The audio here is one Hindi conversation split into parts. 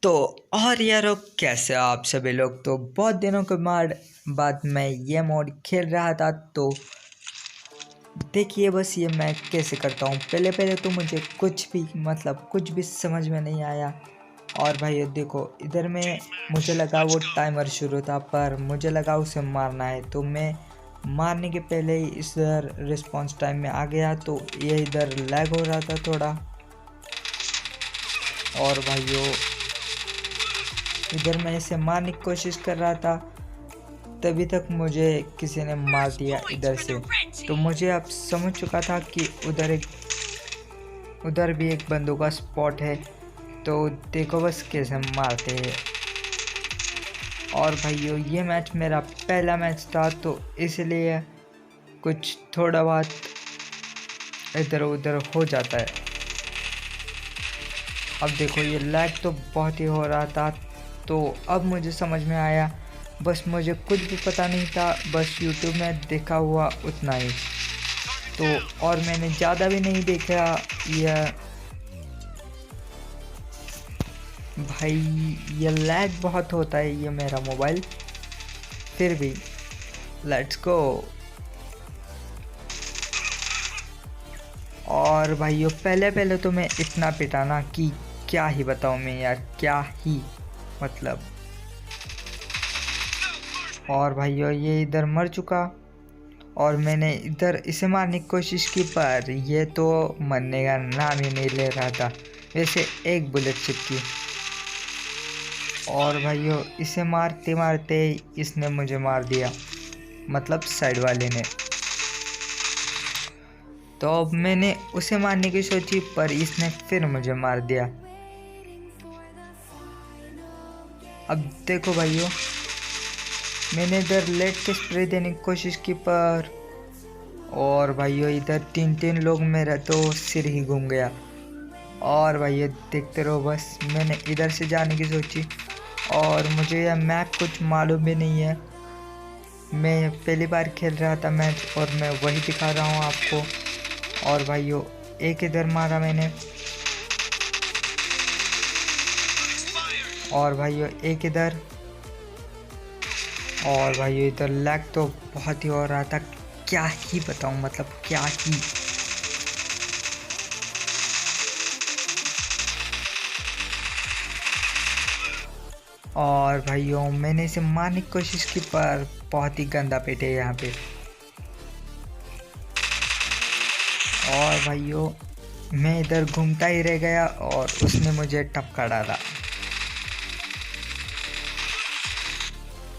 तो और यारो कैसे आप सभी लोग। तो बहुत दिनों के बाद मैं ये मोड खेल रहा था। तो देखिए बस ये मैं कैसे करता हूँ। पहले तो मुझे कुछ भी समझ में नहीं आया। और भाई ये देखो इधर में मुझे लगा वो टाइमर शुरू था, पर मुझे लगा उसे मारना है। तो मैं मारने के पहले ही इधर रिस्पॉन्स टाइम में आ गया। तो ये इधर लैग हो रहा था थोड़ा। और भाइयों इधर मैं इसे मारने की कोशिश कर रहा था, तभी तक मुझे किसी ने मार दिया इधर से। तो मुझे अब समझ चुका था कि उधर भी एक बंदों का स्पॉट है। तो देखो बस कैसे मारते हैं। और भाइयों ये मैच मेरा पहला मैच था, तो इसलिए कुछ थोड़ा बहुत इधर उधर हो जाता है। अब देखो ये लैग तो बहुत ही हो रहा था। तो अब मुझे समझ में आया, बस मुझे कुछ भी पता नहीं था, बस YouTube में देखा हुआ उतना ही। तो और मैंने ज़्यादा भी नहीं देखा। यह भाई ये लैग बहुत होता है ये मेरा मोबाइल। फिर भी लेट्स गो। और भाइयों पहले तो मैं इतना पिटा ना कि क्या ही बताऊँ मैं यार, क्या ही मतलब। और भाइयों ये इधर मर चुका, और मैंने इधर इसे मारने की कोशिश की, पर ये तो मरने का नाम ही नहीं ले रहा था। वैसे एक बुलेट चिपकी। और भाइयों इसे मारते मारते इसने मुझे मार दिया, मतलब साइड वाले ने। तो अब मैंने उसे मारने की सोची, पर इसने फिर मुझे मार दिया। अब देखो भाइयों मैंने इधर लेट के स्प्रे देने की कोशिश की, पर और भाइयों इधर तीन लोग, मेरा तो सिर ही घूम गया। और भाइयों देखते रहो बस, मैंने इधर से जाने की सोची, और मुझे यह मैप कुछ मालूम भी नहीं है। मैं पहली बार खेल रहा था मैच, और मैं वही दिखा रहा हूँ आपको। और भाइयों एक इधर मारा मैंने, और भाइयों एक इधर। और भाइयों इधर लैग तो बहुत ही हो रहा था, क्या ही बताऊँ, मतलब क्या ही। और भाइयों मैंने इसे मारने की कोशिश की, पर बहुत ही गंदा पेट है यहाँ पे। और भाइयों मैं इधर घूमता ही रह गया, और उसने मुझे टपका डाला।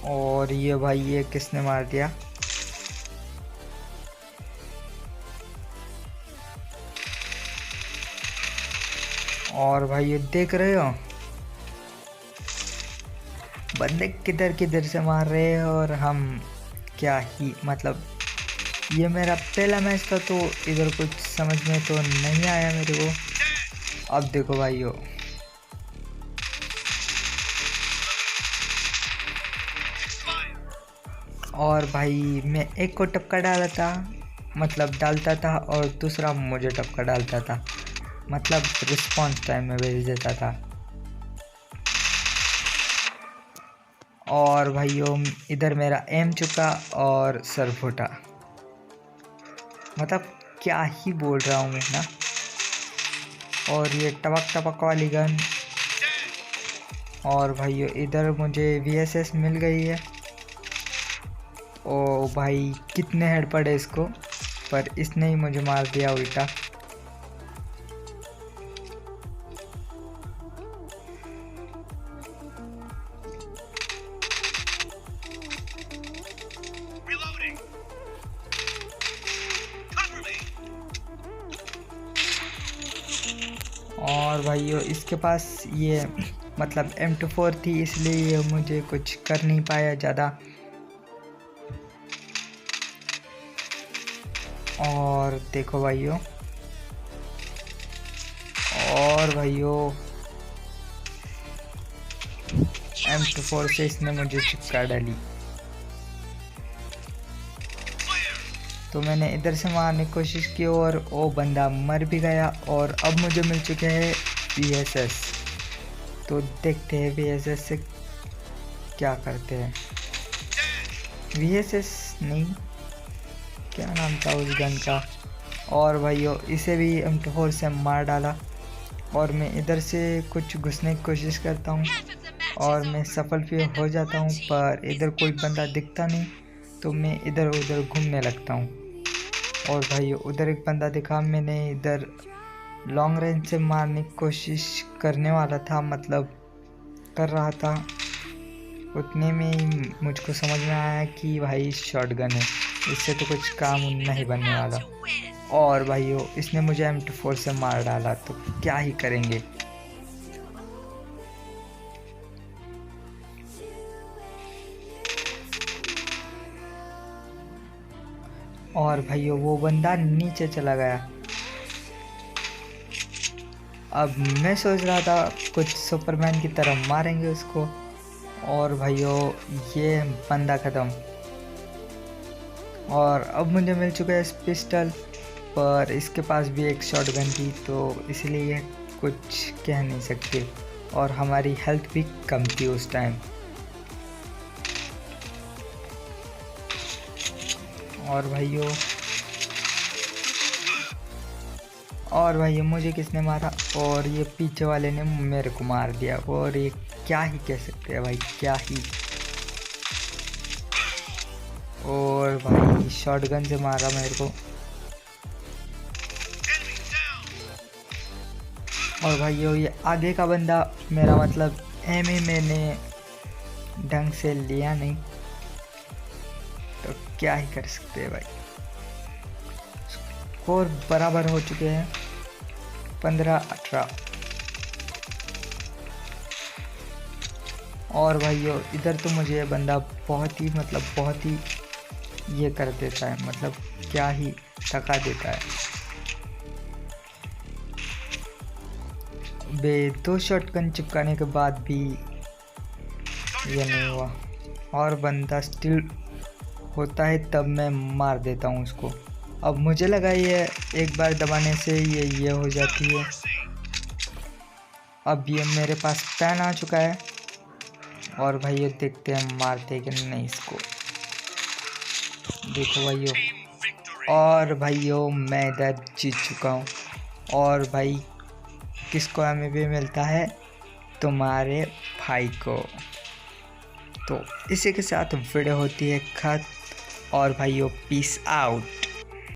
और ये भाई ये किसने मार दिया। और भाई ये देख रहे हो बंदे किधर किधर से मार रहे हैं, और हम क्या ही मतलब। ये मेरा पहला मैच था, तो इधर कुछ समझ में तो नहीं आया मेरे को। अब देखो भाइयों और भाई मैं एक को टपका डाला था, मतलब डालता था, और दूसरा मुझे टपका डालता था, मतलब रिस्पॉन्स टाइम में भेज देता था। और भाइयों इधर मेरा एम चुका और सर फूटा, मतलब क्या ही बोल रहा हूँ मैं ना। और ये टपक टपक वाली गन। और भाइयों इधर मुझे VSS मिल गई है। ओ भाई कितने हेड पड़े इसको, पर इसने ही मुझे मार दिया उल्टा। और भाइयों इसके पास ये मतलब M24 थी, इसलिए ये मुझे कुछ कर नहीं पाया ज़्यादा। और देखो भाइयों, और भाइयों M24 से इसने मुझे चिपका डाली। तो मैंने इधर से मारने की कोशिश की और वो बंदा मर भी गया। और अब मुझे मिल चुके हैं VSS। तो देखते हैं VSS से क्या करते हैं। VSS नहीं, क्या नाम था उस गन का। और भाइयों इसे भी M24 से मार डाला। और मैं इधर से कुछ घुसने की कोशिश करता हूँ और मैं सफल भी हो जाता हूँ, पर इधर कोई बंदा दिखता नहीं। तो मैं इधर उधर घूमने लगता हूँ। और भाइयों उधर एक बंदा दिखा, मैंने इधर लॉन्ग रेंज से मारने की कोशिश करने वाला था, मतलब कर रहा था। उतने में ही मुझको समझ में आया कि भाई शॉटगन है, इससे तो कुछ काम नहीं बनने वाला। और भाइयों इसने मुझे M24 से मार डाला, तो क्या ही करेंगे। और भाइयों वो बंदा नीचे चला गया। अब मैं सोच रहा था कुछ सुपरमैन की तरह मारेंगे उसको। और भाइयों ये बंदा ख़त्म। और अब मुझे मिल चुका है इस पिस्टल, पर इसके पास भी एक शॉटगन थी, तो इसलिए कुछ कह नहीं सकते। और हमारी हेल्थ भी कम थी उस टाइम। और भाइयों मुझे किसने मारा, और ये पीछे वाले ने मेरे को मार दिया। और ये क्या ही कह सकते हैं भाई, क्या ही। और भाई शॉटगन से मारा मेरे को। और भाइयों ये आगे का बंदा, मेरा मतलब एम ही मैंने ढंग से लिया नहीं, तो क्या ही कर सकते हैं भाई। स्कोर बराबर हो चुके हैं 15-18। और भाइयों इधर तो मुझे ये बंदा बहुत ही ये कर देता है, मतलब क्या ही थका देता है। दो शॉटगन चिपकाने के बाद भी ये नहीं हुआ। और बंदा स्टिल होता है तब मैं मार देता हूँ उसको। अब मुझे लगा ये एक बार दबाने से ये हो जाती है। अब ये मेरे पास पैन आ चुका है। और भाइयों देखते हैं मारते कि नहीं इसको। देखो भाइयों, और भाइयों मैं इधर जीत चुका हूँ। और भाई किसको हमें भी मिलता है, तुम्हारे भाई को। तो इसी के साथ वीडियो होती है खत्म। और भाइयों पीस आउट।